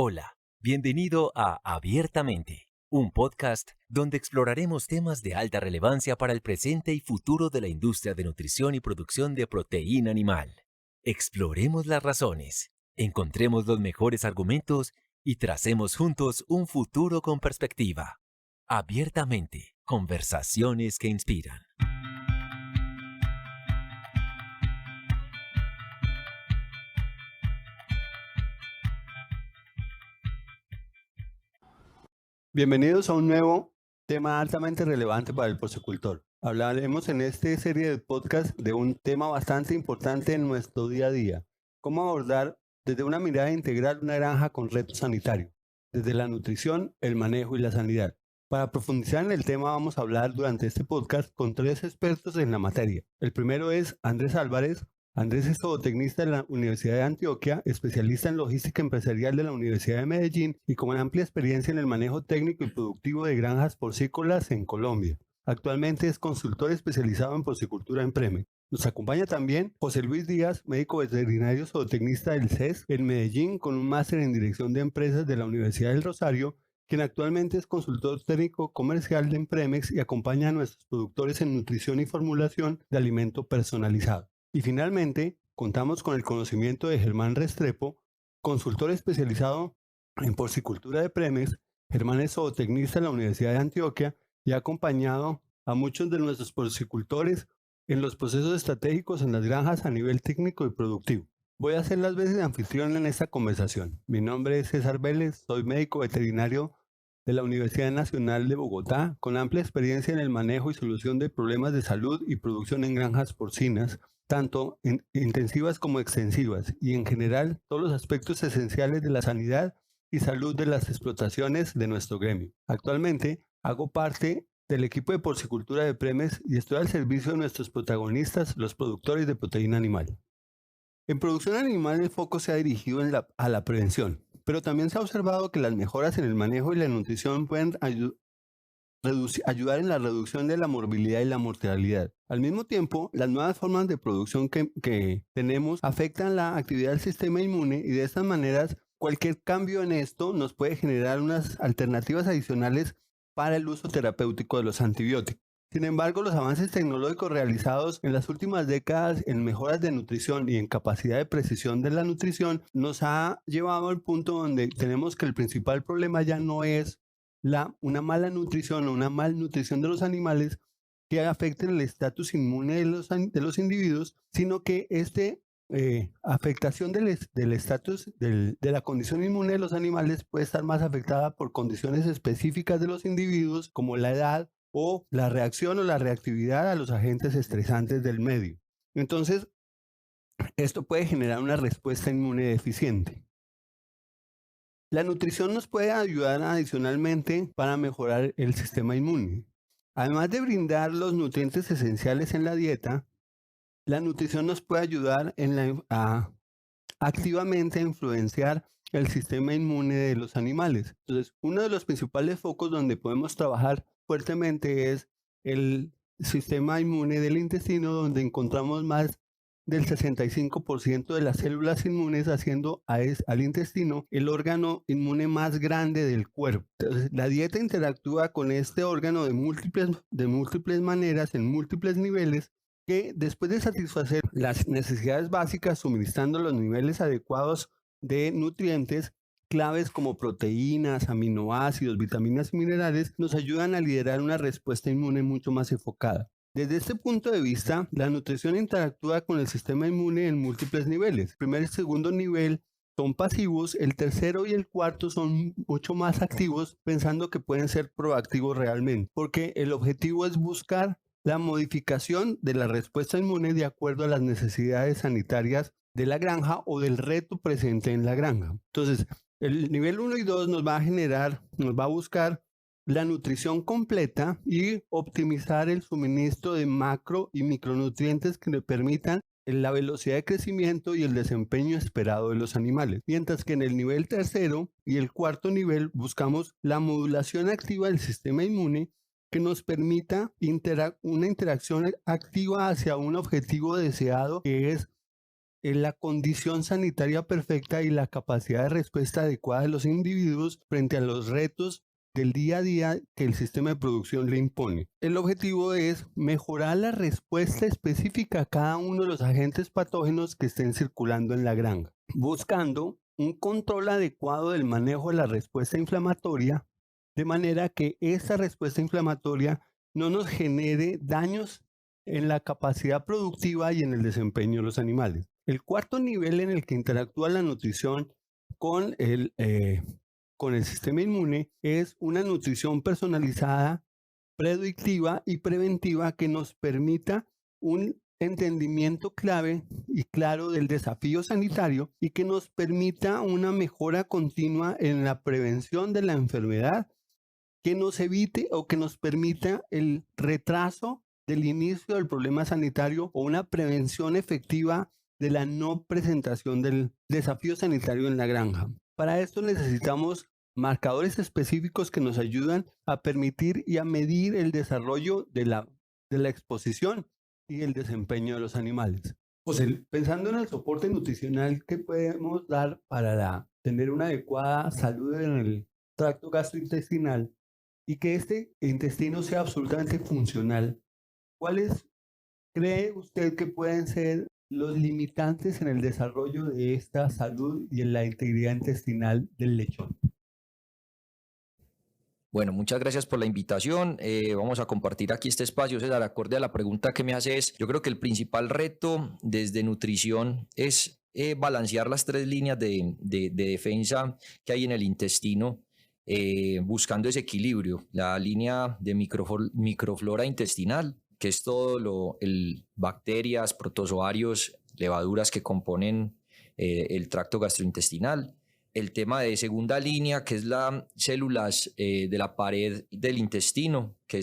Hola, bienvenido a Abiertamente, un podcast donde exploraremos temas de alta relevancia para el presente y futuro de la industria de nutrición y producción de proteína animal. Exploremos las razones, encontremos los mejores argumentos y tracemos juntos un futuro con perspectiva. Abiertamente, conversaciones que inspiran. Bienvenidos a un nuevo tema altamente relevante para el porcicultor. Hablaremos en esta serie de podcast de un tema bastante importante en nuestro día a día: cómo abordar desde una mirada integral una granja con retos sanitarios, desde la nutrición, el manejo y la sanidad. Para profundizar en el tema vamos a hablar durante este podcast con tres expertos en la materia. El primero es Andrés Álvarez. Andrés es zootecnista de la Universidad de Antioquia, especialista en logística empresarial de la Universidad de Medellín y con amplia experiencia en el manejo técnico y productivo de granjas porcícolas en Colombia. Actualmente es consultor especializado en porcicultura en Premex. Nos acompaña también José Luis Díaz, médico veterinario zootecnista del CES en Medellín, con un máster en dirección de empresas de la Universidad del Rosario, quien actualmente es consultor técnico comercial de Premex y acompaña a nuestros productores en nutrición y formulación de alimento personalizado. Y finalmente, contamos con el conocimiento de Germán Restrepo, consultor especializado en porcicultura de Premex. Germán es zootecnista en la Universidad de Antioquia y ha acompañado a muchos de nuestros porcicultores en los procesos estratégicos en las granjas a nivel técnico y productivo. Voy a hacer las veces de anfitrión en esta conversación. Mi nombre es César Vélez, soy médico veterinario de la Universidad Nacional de Bogotá, con amplia experiencia en el manejo y solución de problemas de salud y producción en granjas porcinas, tanto intensivas como extensivas, y en general todos los aspectos esenciales de la sanidad y salud de las explotaciones de nuestro gremio. Actualmente hago parte del equipo de porcicultura de Premex y estoy al servicio de nuestros protagonistas, los productores de proteína animal. En producción animal el foco se ha dirigido a la prevención, pero también se ha observado que las mejoras en el manejo y la nutrición pueden ayudar en la reducción de la morbilidad y la mortalidad. Al mismo tiempo, las nuevas formas de producción que tenemos afectan la actividad del sistema inmune, y de estas maneras cualquier cambio en esto nos puede generar unas alternativas adicionales para el uso terapéutico de los antibióticos. Sin embargo, los avances tecnológicos realizados en las últimas décadas en mejoras de nutrición y en capacidad de precisión de la nutrición nos ha llevado al punto donde tenemos que el principal problema ya no es una mala nutrición o una malnutrición de los animales que afecten el estatus inmune de los individuos, sino que afectación del estatus de la condición inmune de los animales puede estar más afectada por condiciones específicas de los individuos, como la edad o la reacción o la reactividad a los agentes estresantes del medio. Entonces, esto puede generar una respuesta inmune deficiente. La nutrición nos puede ayudar adicionalmente para mejorar el sistema inmune. Además de brindar los nutrientes esenciales en la dieta, la nutrición nos puede ayudar activamente a influenciar el sistema inmune de los animales. Entonces, uno de los principales focos donde podemos trabajar fuertemente es el sistema inmune del intestino, donde encontramos más del 65% de las células inmunes, haciendo al intestino el órgano inmune más grande del cuerpo. Entonces, la dieta interactúa con este órgano de múltiples maneras, en múltiples niveles, que después de satisfacer las necesidades básicas, suministrando los niveles adecuados de nutrientes claves como proteínas, aminoácidos, vitaminas y minerales, nos ayudan a liderar una respuesta inmune mucho más enfocada. Desde este punto de vista, la nutrición interactúa con el sistema inmune en múltiples niveles. El primer y segundo nivel son pasivos, el tercero y el cuarto son mucho más activos, pensando que pueden ser proactivos realmente, porque el objetivo es buscar la modificación de la respuesta inmune de acuerdo a las necesidades sanitarias de la granja o del reto presente en la granja. Entonces, el nivel 1 y 2 nos va a buscar la nutrición completa y optimizar el suministro de macro y micronutrientes que le permitan la velocidad de crecimiento y el desempeño esperado de los animales. Mientras que en el nivel tercero y el cuarto nivel buscamos la modulación activa del sistema inmune que nos permita una interacción activa hacia un objetivo deseado, que es la condición sanitaria perfecta y la capacidad de respuesta adecuada de los individuos frente a los retos del día a día que el sistema de producción le impone. El objetivo es mejorar la respuesta específica a cada uno de los agentes patógenos que estén circulando en la granja, buscando un control adecuado del manejo de la respuesta inflamatoria, de manera que esta respuesta inflamatoria no nos genere daños en la capacidad productiva y en el desempeño de los animales. El cuarto nivel en el que interactúa la nutrición con el sistema inmune es una nutrición personalizada, predictiva y preventiva que nos permita un entendimiento clave y claro del desafío sanitario y que nos permita una mejora continua en la prevención de la enfermedad, que nos evite o que nos permita el retraso del inicio del problema sanitario o una prevención efectiva de la no presentación del desafío sanitario en la granja. Para esto necesitamos marcadores específicos que nos ayudan a permitir y a medir el desarrollo de la exposición y el desempeño de los animales. José, pensando en el soporte nutricional que podemos dar para tener una adecuada salud en el tracto gastrointestinal y que este intestino sea absolutamente funcional, ¿cuáles cree usted que pueden ser los limitantes en el desarrollo de esta salud y en la integridad intestinal del lechón? Bueno, muchas gracias por la invitación. Vamos a compartir aquí este espacio. César, acorde a la pregunta que me haces, yo creo que el principal reto desde nutrición es balancear las tres líneas de defensa que hay en el intestino, buscando ese equilibrio. La línea de microflora intestinal, que es todo bacterias, protozoarios, levaduras que componen el tracto gastrointestinal. El tema de segunda línea, que es las células de la pared del intestino, que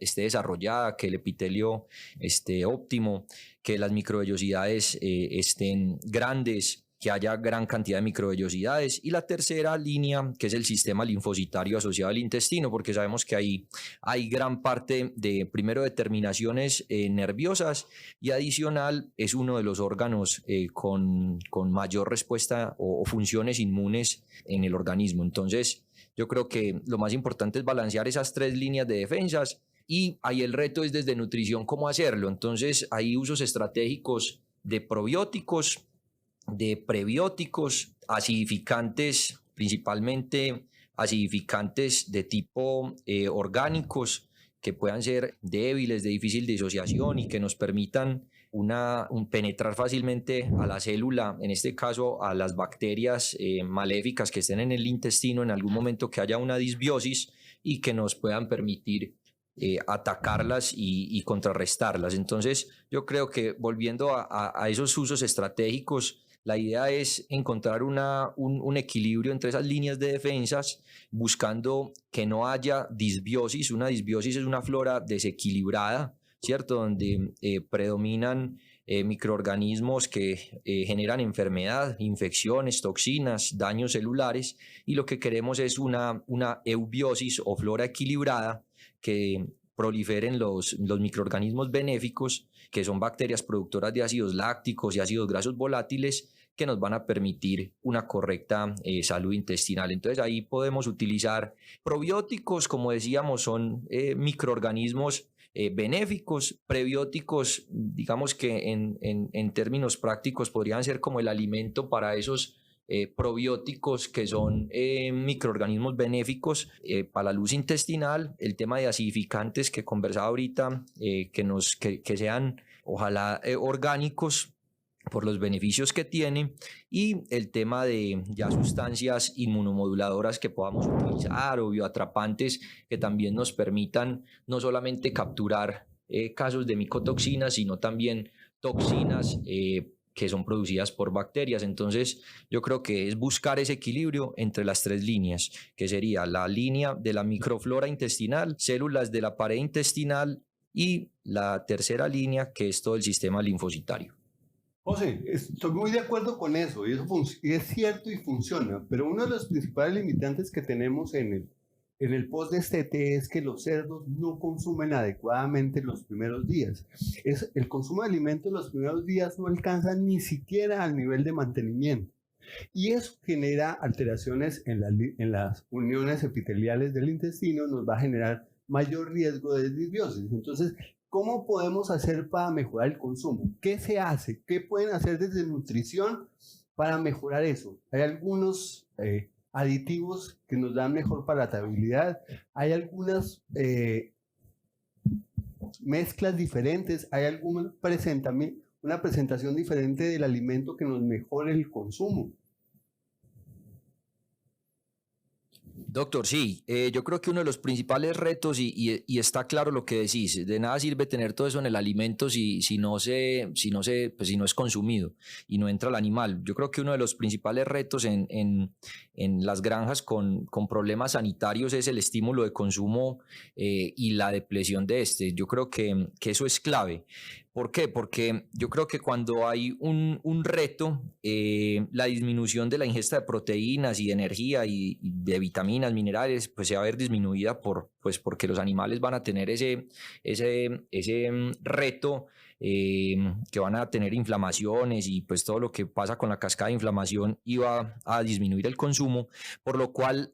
esté desarrollada, que el epitelio esté óptimo, que las microvellosidades estén grandes, que haya gran cantidad de microvellosidades. Y la tercera línea, que es el sistema linfocitario asociado al intestino, porque sabemos que ahí hay gran parte de, primero, de terminaciones nerviosas, y adicional es uno de los órganos con mayor respuesta o funciones inmunes en el organismo. Entonces, yo creo que lo más importante es balancear esas tres líneas de defensas, y ahí el reto es desde nutrición cómo hacerlo. Entonces, hay usos estratégicos de probióticos, de prebióticos, acidificantes, principalmente acidificantes de tipo orgánicos, que puedan ser débiles, de difícil disociación y que nos permitan penetrar fácilmente a la célula, en este caso a las bacterias maléficas que estén en el intestino en algún momento que haya una disbiosis, y que nos puedan permitir atacarlas y contrarrestarlas. Entonces, yo creo que volviendo a esos usos estratégicos, la idea es encontrar un equilibrio entre esas líneas de defensas, buscando que no haya disbiosis. Una disbiosis es una flora desequilibrada, ¿cierto? Donde predominan microorganismos que generan enfermedad, infecciones, toxinas, daños celulares, y lo que queremos es una eubiosis o flora equilibrada, que proliferen los microorganismos benéficos, que son bacterias productoras de ácidos lácticos y ácidos grasos volátiles, que nos van a permitir una correcta salud intestinal. Entonces ahí podemos utilizar probióticos, como decíamos, son microorganismos benéficos. Prebióticos, digamos que en términos prácticos podrían ser como el alimento para esos probióticos, que son microorganismos benéficos para la luz intestinal. El tema de acidificantes que conversaba ahorita, que sean ojalá orgánicos por los beneficios que tiene, y el tema de ya sustancias inmunomoduladoras que podamos utilizar, o bioatrapantes que también nos permitan no solamente capturar casos de micotoxinas, sino también toxinas que son producidas por bacterias. Entonces, yo creo que es buscar ese equilibrio entre las tres líneas, que sería la línea de la microflora intestinal, células de la pared intestinal, y la tercera línea, que es todo el sistema linfocitario. José, estoy muy de acuerdo con eso, y eso es cierto y funciona, pero uno de los principales limitantes que tenemos en en el post-destete es que los cerdos no consumen adecuadamente los primeros días. El consumo de alimentos los primeros días no alcanza ni siquiera al nivel de mantenimiento. Y eso genera alteraciones en las uniones epiteliales del intestino, nos va a generar mayor riesgo de disbiosis. Entonces, ¿cómo podemos hacer para mejorar el consumo? ¿Qué se hace? ¿Qué pueden hacer desde nutrición para mejorar eso? Hay algunos aditivos que nos dan mejor palatabilidad, hay algunas mezclas diferentes, hay alguna una presentación diferente del alimento que nos mejore el consumo. Doctor, sí, yo creo que uno de los principales retos, y está claro lo que decís, de nada sirve tener todo eso en el alimento si no es consumido y no entra el animal. Yo creo que uno de los principales retos en las granjas con problemas sanitarios es el estímulo de consumo y la depleción de este. Yo creo que eso es clave. ¿Por qué? Porque yo creo que cuando hay un reto, la disminución de la ingesta de proteínas y de energía y de vitaminas, minerales, pues se va a ver disminuida porque los animales van a tener ese reto, que van a tener inflamaciones y pues todo lo que pasa con la cascada de inflamación y va a disminuir el consumo, por lo cual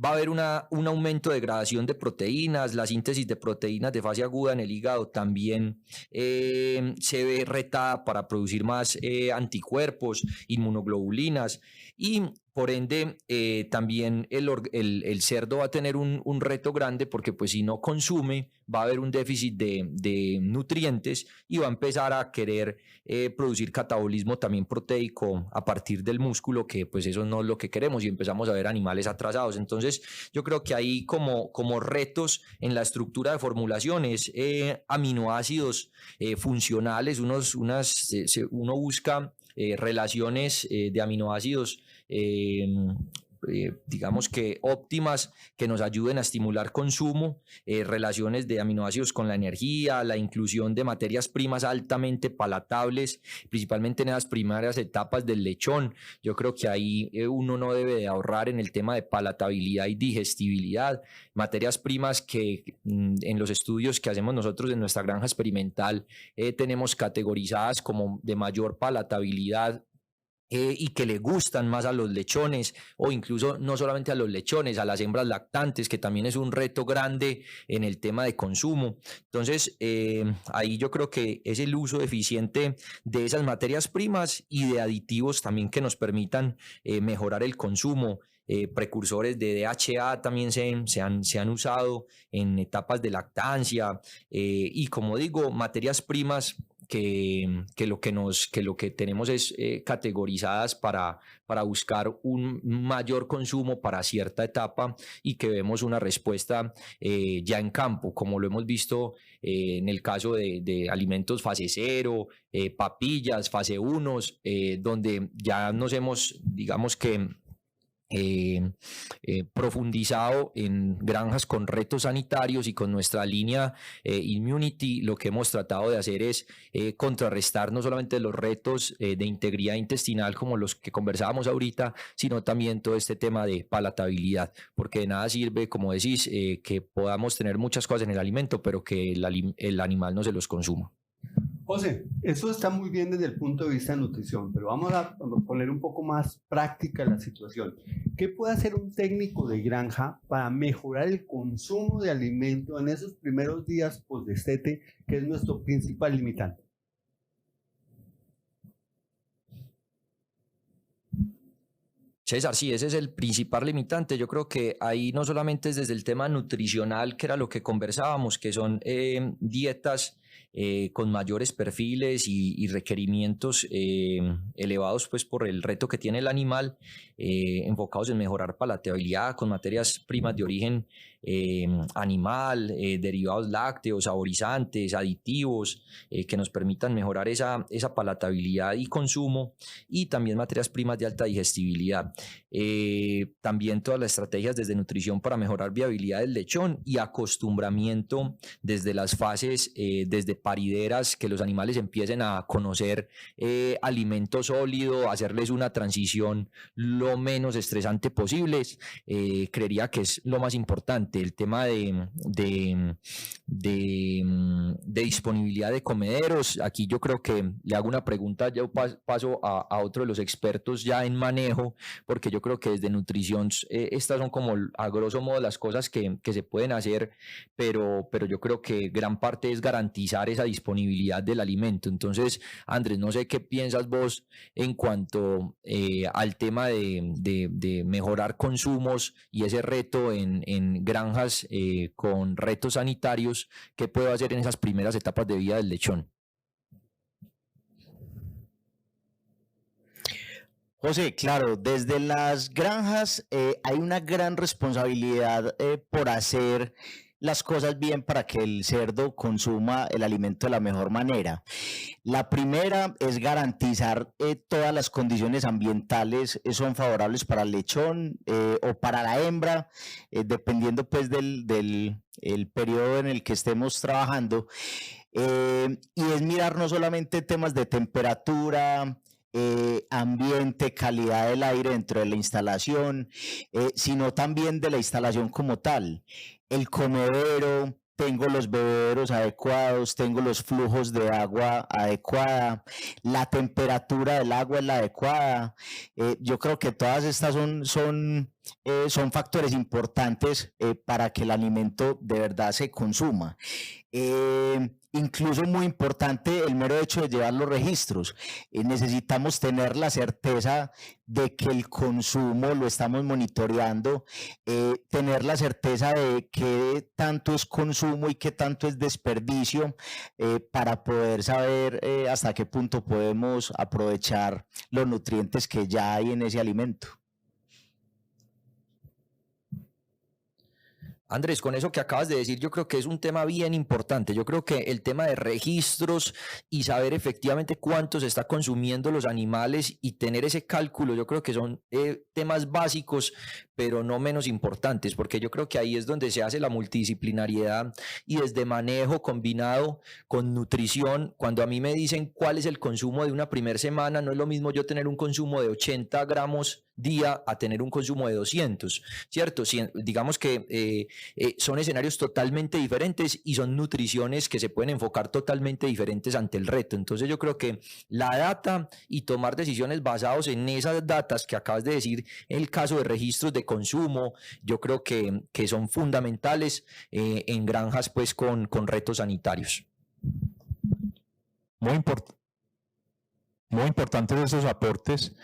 va a haber un aumento de degradación de proteínas, la síntesis de proteínas de fase aguda en el hígado también se ve retada para producir más anticuerpos, inmunoglobulinas y por ende también el cerdo va a tener un reto grande porque pues si no consume va a haber un déficit de nutrientes y va a empezar a querer producir catabolismo también proteico a partir del músculo, que pues eso no es lo que queremos y empezamos a ver animales atrasados. Entonces yo creo que hay como retos en la estructura de formulaciones, aminoácidos funcionales, uno busca relaciones de aminoácidos digamos que óptimas que nos ayuden a estimular consumo, relaciones de aminoácidos con la energía, la inclusión de materias primas altamente palatables, principalmente en las primeras etapas del lechón. Yo creo que ahí uno no debe de ahorrar en el tema de palatabilidad y digestibilidad, materias primas que en los estudios que hacemos nosotros en nuestra granja experimental tenemos categorizadas como de mayor palatabilidad, y que le gustan más a los lechones o incluso no solamente a los lechones, a las hembras lactantes, que también es un reto grande en el tema de consumo. Entonces, ahí yo creo que es el uso eficiente de esas materias primas y de aditivos también que nos permitan mejorar el consumo. Precursores de DHA también se han usado en etapas de lactancia y como digo, materias primas que lo que tenemos es categorizadas para buscar un mayor consumo para cierta etapa y que vemos una respuesta ya en campo, como lo hemos visto en el caso de alimentos fase 0, papillas, fase 1, donde ya nos hemos, digamos que profundizado en granjas con retos sanitarios y con nuestra línea Immunity. Lo que hemos tratado de hacer es contrarrestar no solamente los retos de integridad intestinal como los que conversábamos ahorita, sino también todo este tema de palatabilidad, porque de nada sirve, como decís, que podamos tener muchas cosas en el alimento, pero que el animal no se los consuma. José, eso está muy bien desde el punto de vista de nutrición, pero vamos a poner un poco más práctica la situación. ¿Qué puede hacer un técnico de granja para mejorar el consumo de alimento en esos primeros días post-destete, que es nuestro principal limitante? César, sí, ese es el principal limitante. Yo creo que ahí no solamente es desde el tema nutricional, que era lo que conversábamos, que son dietas con mayores perfiles y requerimientos elevados pues por el reto que tiene el animal, enfocados en mejorar palatabilidad con materias primas de origen animal, derivados lácteos, saborizantes, aditivos, que nos permitan mejorar esa palatabilidad y consumo, y también materias primas de alta digestibilidad. También todas las estrategias desde nutrición para mejorar viabilidad del lechón y acostumbramiento desde las fases, desde desde parideras, que los animales empiecen a conocer alimento sólido, hacerles una transición lo menos estresante posible, creería que es lo más importante. El tema de disponibilidad de comederos, aquí yo creo que le hago una pregunta, yo paso a otro de los expertos ya en manejo, porque yo creo que desde nutrición estas son como a grosso modo las cosas que se pueden hacer, pero yo creo que gran parte es garantizar esa disponibilidad del alimento. Entonces, Andrés, no sé qué piensas vos en cuanto al tema de mejorar consumos y ese reto en granjas con retos sanitarios, ¿qué puedo hacer en esas primeras etapas de vida del lechón? José, claro, desde las granjas hay una gran responsabilidad por hacer las cosas bien para que el cerdo consuma el alimento de la mejor manera. La primera es garantizar todas las condiciones ambientales son favorables para el lechón o para la hembra, dependiendo pues del el periodo en el que estemos trabajando. Y es mirar no solamente temas de temperatura, ambiente, calidad del aire dentro de la instalación, sino también de la instalación como tal. El comedero, tengo los bebederos adecuados, tengo los flujos de agua adecuada, la temperatura del agua es la adecuada. Yo creo que todas estas son factores importantes para que el alimento de verdad se consuma. Incluso muy importante el mero hecho de llevar los registros. Necesitamos tener la certeza de que el consumo lo estamos monitoreando, tener la certeza de qué tanto es consumo y qué tanto es desperdicio, para poder saber hasta qué punto podemos aprovechar los nutrientes que ya hay en ese alimento. Andrés, con eso que acabas de decir, yo creo que es un tema bien importante. Yo creo que el tema de registros y saber efectivamente cuánto se está consumiendo los animales y tener ese cálculo, yo creo que son temas básicos, pero no menos importantes, porque yo creo que ahí es donde se hace la multidisciplinariedad y desde manejo combinado con nutrición. Cuando a mí me dicen cuál es el consumo de una primera semana, no es lo mismo yo tener un consumo de 80 gramos día a tener un consumo de 200, ¿cierto? Si, digamos que son escenarios totalmente diferentes y son nutriciones que se pueden enfocar totalmente diferentes ante el reto. Entonces yo creo que la data y tomar decisiones basados en esas datas que acabas de decir, en el caso de registros de consumo, yo creo que son fundamentales en granjas pues con retos sanitarios. Muy importantes esos aportes.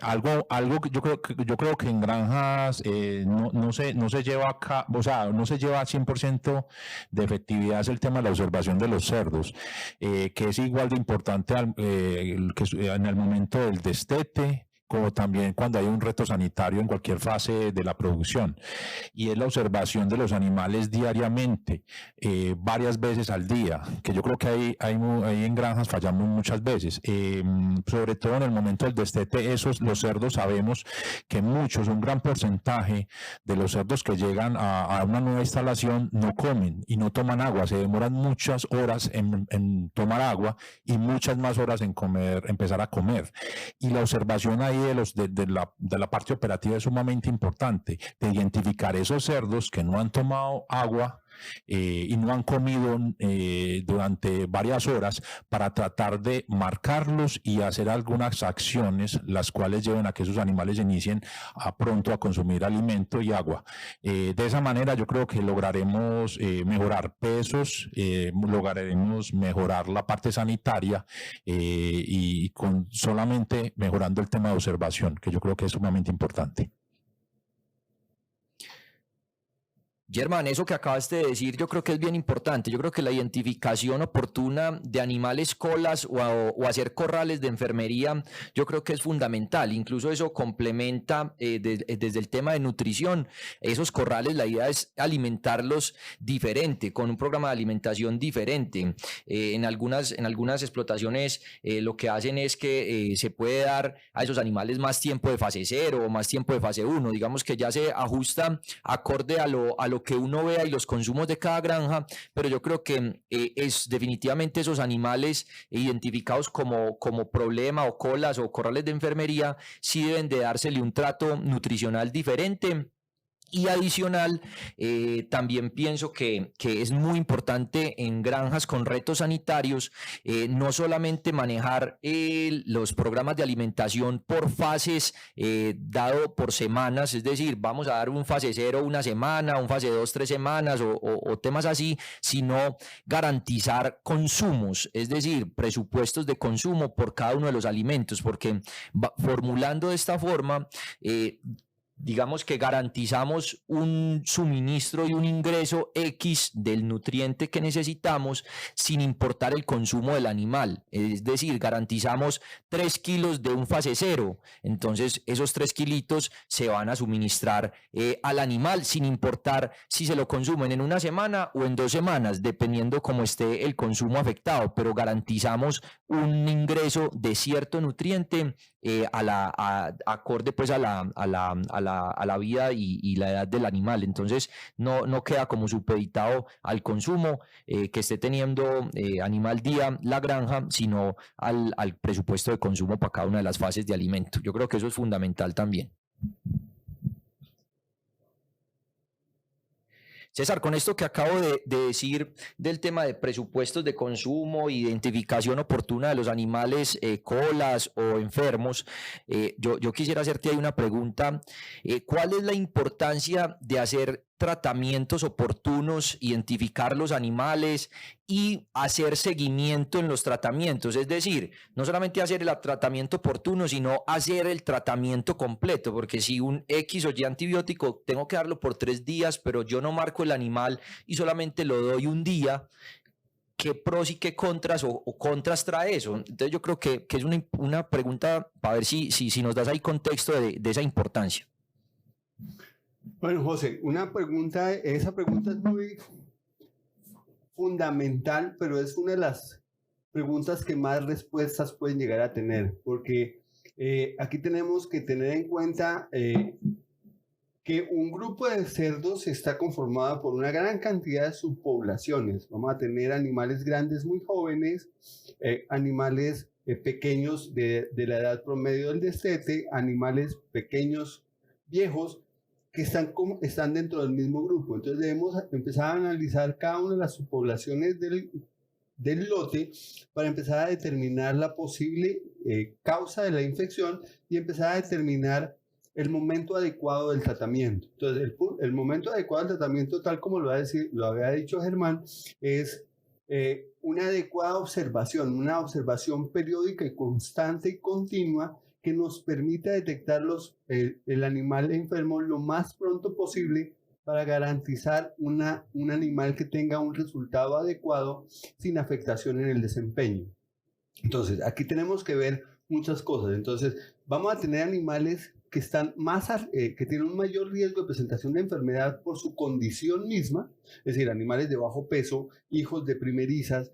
Algo que yo creo que en granjas no se lleva acá, o sea, no se lleva 100% de efectividad, es el tema de la observación de los cerdos, que es igual de importante en el momento del destete, como también cuando hay un reto sanitario en cualquier fase de la producción, y es la observación de los animales diariamente, varias veces al día, que yo creo que ahí en granjas fallamos muchas veces, sobre todo en el momento del destete. Los cerdos, sabemos que muchos, un gran porcentaje de los cerdos que llegan a una nueva instalación no comen y no toman agua, se demoran muchas horas en tomar agua y muchas más horas en empezar a comer, y la observación ahí de la parte operativa es sumamente importante, de identificar esos cerdos que no han tomado agua y no han comido durante varias horas, para tratar de marcarlos y hacer algunas acciones las cuales lleven a que esos animales inicien pronto a consumir alimento y agua. De esa manera yo creo que lograremos mejorar pesos, lograremos mejorar la parte sanitaria, y con solamente mejorando el tema de observación, que yo creo que es sumamente importante. Germán, eso que acabaste de decir yo creo que es bien importante. Yo creo que la identificación oportuna de animales colas o hacer corrales de enfermería, yo creo que es fundamental. Incluso eso complementa desde el tema de nutrición. Esos corrales, la idea es alimentarlos diferente, con un programa de alimentación diferente. En algunas explotaciones lo que hacen es que se puede dar a esos animales más tiempo de fase 0 o más tiempo de fase 1. Digamos que ya se ajusta acorde a lo lo que uno vea y los consumos de cada granja, pero yo creo que es definitivamente esos animales identificados como problema o colas o corrales de enfermería, sí deben de dársele un trato nutricional diferente. Y adicional, también pienso que es muy importante en granjas con retos sanitarios, no solamente manejar los programas de alimentación por fases, dado por semanas, es decir, vamos a dar un fase 0 una semana, un fase 2 3 semanas o temas así, sino garantizar consumos, es decir, presupuestos de consumo por cada uno de los alimentos, porque formulando de esta forma, digamos que garantizamos un suministro y un ingreso X del nutriente que necesitamos sin importar el consumo del animal. Es decir, garantizamos 3 kilos de un fase 0. Entonces, esos 3 kilitos se van a suministrar al animal sin importar si se lo consumen en una semana o en 2 semanas, dependiendo cómo esté el consumo afectado, pero garantizamos un ingreso de cierto nutriente acorde pues a la vida y la edad del animal. Entonces no queda como supeditado al consumo que esté teniendo animal día la granja, sino al presupuesto de consumo para cada una de las fases de alimento. Yo creo que eso es fundamental también. César, con esto que acabo de decir del tema de presupuestos de consumo, identificación oportuna de los animales colas o enfermos, yo quisiera hacerte ahí una pregunta. ¿Cuál es la importancia de hacer tratamientos oportunos, identificar los animales y hacer seguimiento en los tratamientos? Es decir, no solamente hacer el tratamiento oportuno, sino hacer el tratamiento completo, porque si un X o Y antibiótico tengo que darlo por 3 días, pero yo no marco el animal y solamente lo doy un día, ¿qué pros y qué contras o contras trae eso? Entonces yo creo que es una pregunta para ver si nos das ahí contexto de esa importancia. Bueno, José, esa pregunta es muy fundamental, pero es una de las preguntas que más respuestas pueden llegar a tener, porque aquí tenemos que tener en cuenta que un grupo de cerdos está conformado por una gran cantidad de subpoblaciones. Vamos a tener animales grandes muy jóvenes, animales pequeños de la edad promedio del destete, animales pequeños viejos, que están dentro del mismo grupo. Entonces debemos empezar a analizar cada una de las subpoblaciones del lote para empezar a determinar la posible causa de la infección y empezar a determinar el momento adecuado del tratamiento. Entonces el momento adecuado del tratamiento, tal como lo había dicho Germán, es una adecuada observación, una observación periódica y constante y continua que nos permita detectar el animal enfermo lo más pronto posible para garantizar un animal que tenga un resultado adecuado sin afectación en el desempeño. Entonces, aquí tenemos que ver muchas cosas. Entonces, vamos a tener animales que que tienen un mayor riesgo de presentación de enfermedad por su condición misma, es decir, animales de bajo peso, hijos de primerizas,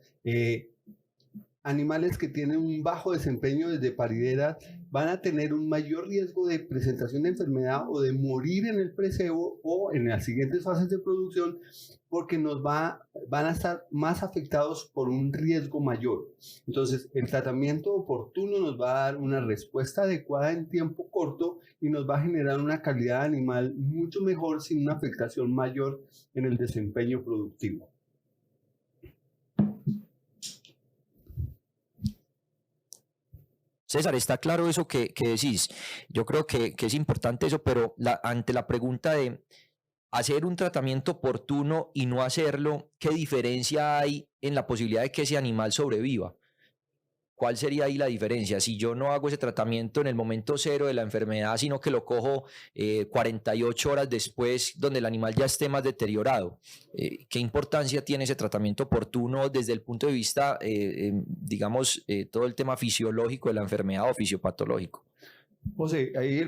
animales que tienen un bajo desempeño desde paridera, van a tener un mayor riesgo de presentación de enfermedad o de morir en el precebo o en las siguientes fases de producción, porque van a estar más afectados por un riesgo mayor. Entonces, el tratamiento oportuno nos va a dar una respuesta adecuada en tiempo corto y nos va a generar una calidad animal mucho mejor sin una afectación mayor en el desempeño productivo. César, está claro eso que decís. Yo creo que es importante eso, pero ante la pregunta de hacer un tratamiento oportuno y no hacerlo, ¿qué diferencia hay en la posibilidad de que ese animal sobreviva? ¿Cuál sería ahí la diferencia? Si yo no hago ese tratamiento en el momento 0 de la enfermedad, sino que lo cojo 48 horas después, donde el animal ya esté más deteriorado, ¿qué importancia tiene ese tratamiento oportuno desde el punto de vista, digamos, todo el tema fisiológico de la enfermedad o fisiopatológico? José, ahí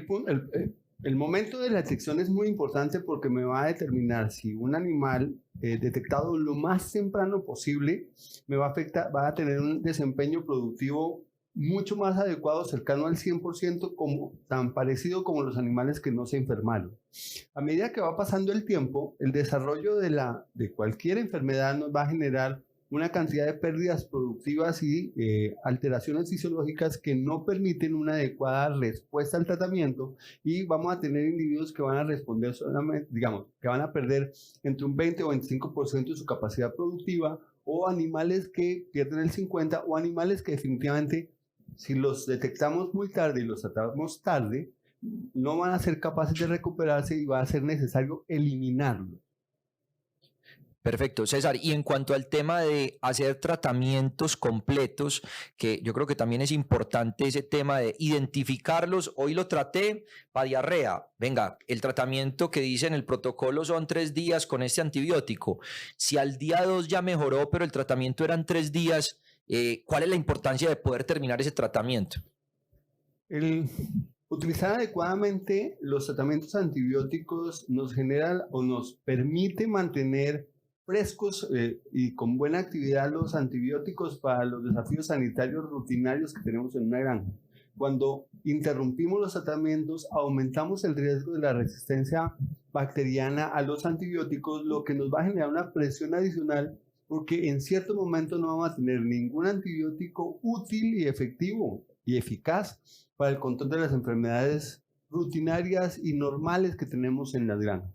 el momento de la detección es muy importante porque me va a determinar si un animal detectado lo más temprano posible va a tener un desempeño productivo mucho más adecuado, cercano al 100%, tan parecido como los animales que no se enfermaron. A medida que va pasando el tiempo, el desarrollo de cualquier enfermedad nos va a generar una cantidad de pérdidas productivas y alteraciones fisiológicas que no permiten una adecuada respuesta al tratamiento, y vamos a tener individuos que van a responder solamente, digamos, que van a perder entre un 20 o 25% de su capacidad productiva, o animales que pierden el 50%, o animales que definitivamente, si los detectamos muy tarde y los tratamos tarde, no van a ser capaces de recuperarse y va a ser necesario eliminarlos. Perfecto, César. Y en cuanto al tema de hacer tratamientos completos, que yo creo que también es importante ese tema de identificarlos. Hoy lo traté para diarrea. Venga, el tratamiento que dice en el protocolo son 3 días con este antibiótico. Si al día 2 ya mejoró, pero el tratamiento eran 3 días, ¿cuál es la importancia de poder terminar ese tratamiento? Utilizar adecuadamente los tratamientos antibióticos nos genera o nos permite mantener frescos y con buena actividad los antibióticos para los desafíos sanitarios rutinarios que tenemos en una granja. Cuando interrumpimos los tratamientos, aumentamos el riesgo de la resistencia bacteriana a los antibióticos, lo que nos va a generar una presión adicional, porque en cierto momento no vamos a tener ningún antibiótico útil y efectivo y eficaz para el control de las enfermedades rutinarias y normales que tenemos en las granjas.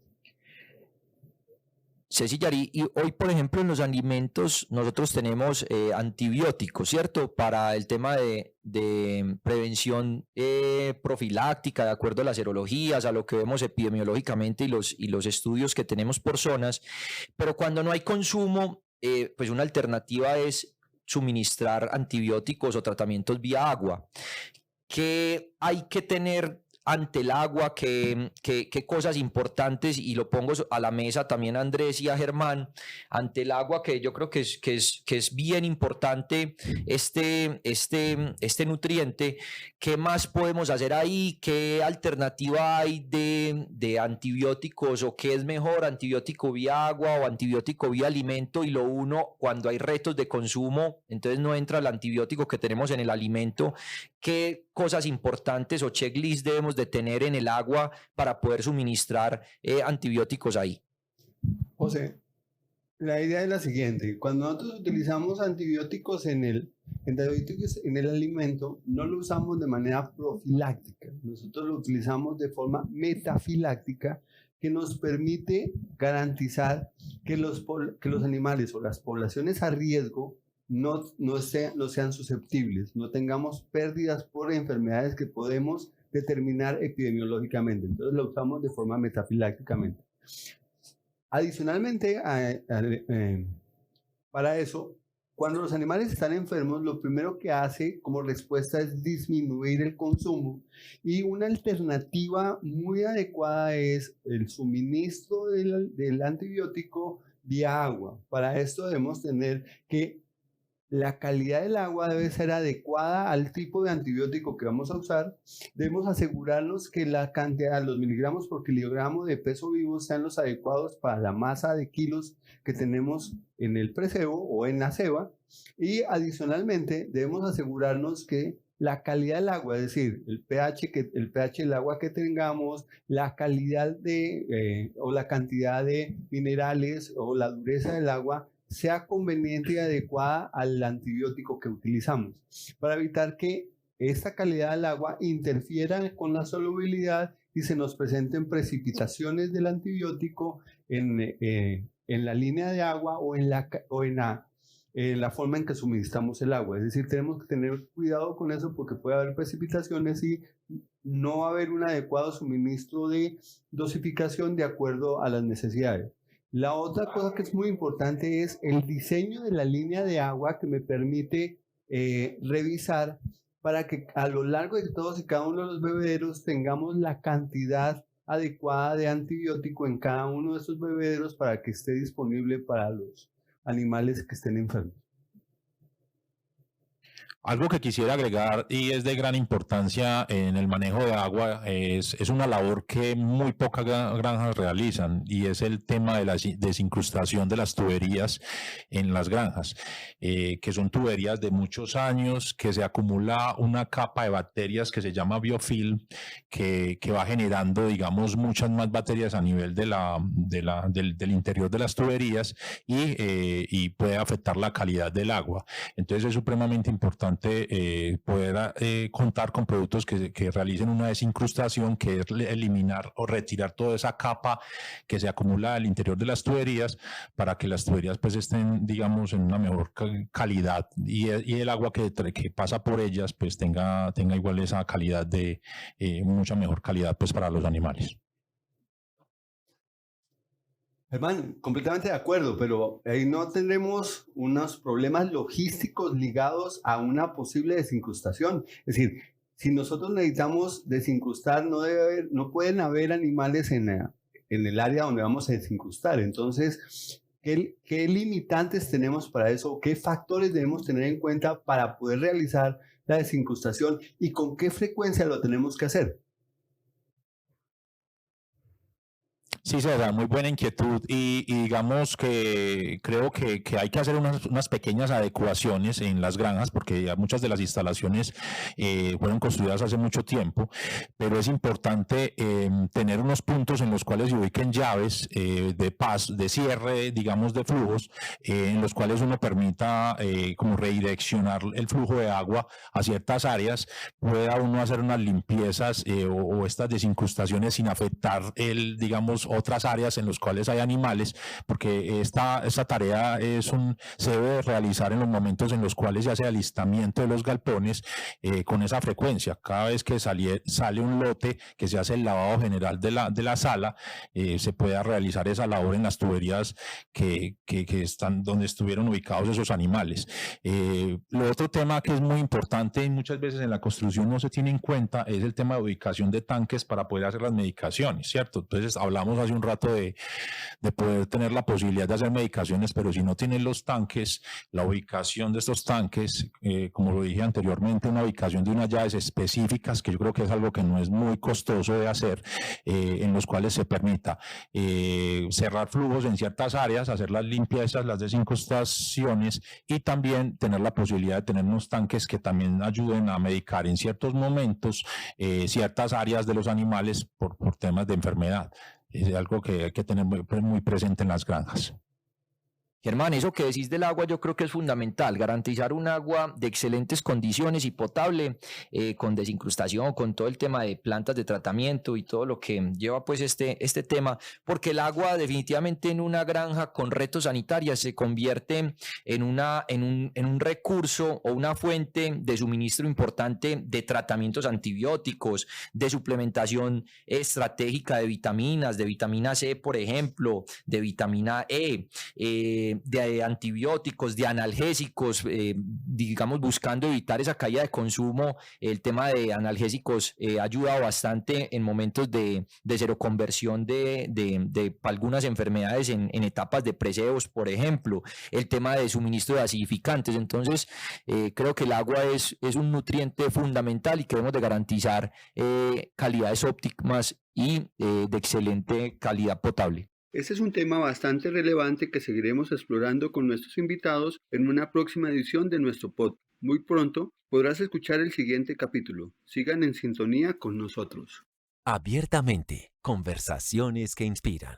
Ceci Yari, y hoy, por ejemplo, en los alimentos nosotros tenemos antibióticos, ¿cierto? Para el tema de prevención profiláctica, de acuerdo a las serologías, a lo que vemos epidemiológicamente y los estudios que tenemos por zonas. Pero cuando no hay consumo, pues una alternativa es suministrar antibióticos o tratamientos vía agua. ¿Qué hay que tener ante el agua? ¿Qué cosas importantes? Y lo pongo a la mesa también a Andrés y a Germán. Ante el agua, que yo creo que es bien importante este nutriente. ¿Qué más podemos hacer ahí? ¿Qué alternativa hay de antibióticos? ¿O qué es mejor, antibiótico vía agua o antibiótico vía alimento? Y lo uno, cuando hay retos de consumo, entonces no entra el antibiótico que tenemos en el alimento. ¿Qué cosas importantes o checklist debemos de tener en el agua para poder suministrar antibióticos ahí? José, la idea es la siguiente: cuando nosotros utilizamos antibióticos en el alimento, no lo usamos de manera profiláctica, nosotros lo utilizamos de forma metafiláctica, que nos permite garantizar que los animales o las poblaciones a riesgo no sean susceptibles, no tengamos pérdidas por enfermedades que podemos determinar epidemiológicamente. Entonces lo usamos de forma metafilácticamente. Adicionalmente, para eso, cuando los animales están enfermos, lo primero que hace como respuesta es disminuir el consumo, y una alternativa muy adecuada es el suministro del antibiótico vía agua. Para esto debemos tener que la calidad del agua debe ser adecuada al tipo de antibiótico que vamos a usar. Debemos asegurarnos que la cantidad, los miligramos por kilogramo de peso vivo, sean los adecuados para la masa de kilos que tenemos en el precebo o en la ceba. Y adicionalmente debemos asegurarnos que la calidad del agua, es decir, el pH del agua que tengamos, la calidad o la cantidad de minerales o la dureza del agua, sea conveniente y adecuada al antibiótico que utilizamos, para evitar que esta calidad del agua interfiera con la solubilidad y se nos presenten precipitaciones del antibiótico en la línea de agua o en la forma en que suministramos el agua. Es decir, tenemos que tener cuidado con eso, porque puede haber precipitaciones y no va a haber un adecuado suministro de dosificación de acuerdo a las necesidades. La otra cosa que es muy importante es el diseño de la línea de agua, que me permite revisar para que a lo largo de todos y cada uno de los bebederos tengamos la cantidad adecuada de antibiótico en cada uno de esos bebederos para que esté disponible para los animales que estén enfermos. Algo que quisiera agregar y es de gran importancia en el manejo de agua es una labor que muy pocas granjas realizan y es el tema de la desincrustación de las tuberías en las granjas, que son tuberías de muchos años, que se acumula una capa de bacterias que se llama biofilm, que va generando, digamos, muchas más bacterias a nivel del interior de las tuberías y puede afectar la calidad del agua. Entonces es supremamente importante poder contar con productos que realicen una desincrustación, que es eliminar o retirar toda esa capa que se acumula al interior de las tuberías para que las tuberías pues estén, digamos, en una mejor calidad y el agua que pasa por ellas pues tenga igual esa calidad de mucha mejor calidad pues para los animales. Germán, completamente de acuerdo, pero ahí no tendremos unos problemas logísticos ligados a una posible desincrustación. Es decir, si nosotros necesitamos desincrustar, no pueden haber animales en el área donde vamos a desincrustar. Entonces, ¿qué limitantes tenemos para eso? ¿Qué factores debemos tener en cuenta para poder realizar la desincrustación y con qué frecuencia lo tenemos que hacer? Sí, César, muy buena inquietud y digamos que creo que hay que hacer unas pequeñas adecuaciones en las granjas porque ya muchas de las instalaciones fueron construidas hace mucho tiempo, pero es importante tener unos puntos en los cuales se ubiquen llaves de cierre, digamos, de flujos, en los cuales uno permita como redireccionar el flujo de agua a ciertas áreas, pueda uno hacer unas limpiezas o estas desincrustaciones sin afectar digamos, otras áreas en las cuales hay animales, porque esta tarea se debe realizar en los momentos en los cuales se hace alistamiento de los galpones con esa frecuencia. Cada vez que sale un lote que se hace el lavado general de la sala, se pueda realizar esa labor en las tuberías que están donde estuvieron ubicados esos animales. Lo otro tema que es muy importante y muchas veces en la construcción no se tiene en cuenta es el tema de ubicación de tanques para poder hacer las medicaciones, ¿cierto? Entonces hablamos hace un rato de poder tener la posibilidad de hacer medicaciones, pero si no tienen los tanques, la ubicación de estos tanques, como lo dije anteriormente, una ubicación de unas llaves específicas, que yo creo que es algo que no es muy costoso de hacer, en los cuales se permita cerrar flujos en ciertas áreas, hacer las limpiezas, las desincrustaciones y también tener la posibilidad de tener unos tanques que también ayuden a medicar en ciertos momentos ciertas áreas de los animales por temas de enfermedad. Es algo que hay que tener muy presente en las granjas. Germán, eso que decís del agua yo creo que es fundamental, garantizar un agua de excelentes condiciones y potable, con desincrustación, con todo el tema de plantas de tratamiento y todo lo que lleva pues este tema, porque el agua definitivamente en una granja con retos sanitarias se convierte en un recurso o una fuente de suministro importante de tratamientos antibióticos, de suplementación estratégica de vitaminas, de vitamina C, por ejemplo, de vitamina E, de antibióticos, de analgésicos, digamos buscando evitar esa caída de consumo. El tema de analgésicos ha ayudado bastante en momentos de seroconversión de algunas enfermedades en etapas de preseos, por ejemplo. El tema de suministro de acidificantes. Entonces, creo que el agua es un nutriente fundamental y que debemos de garantizar calidades óptimas y de excelente calidad potable. Este es un tema bastante relevante que seguiremos explorando con nuestros invitados en una próxima edición de nuestro podcast. Muy pronto podrás escuchar el siguiente capítulo. Sigan en sintonía con nosotros. Abiertamente, conversaciones que inspiran.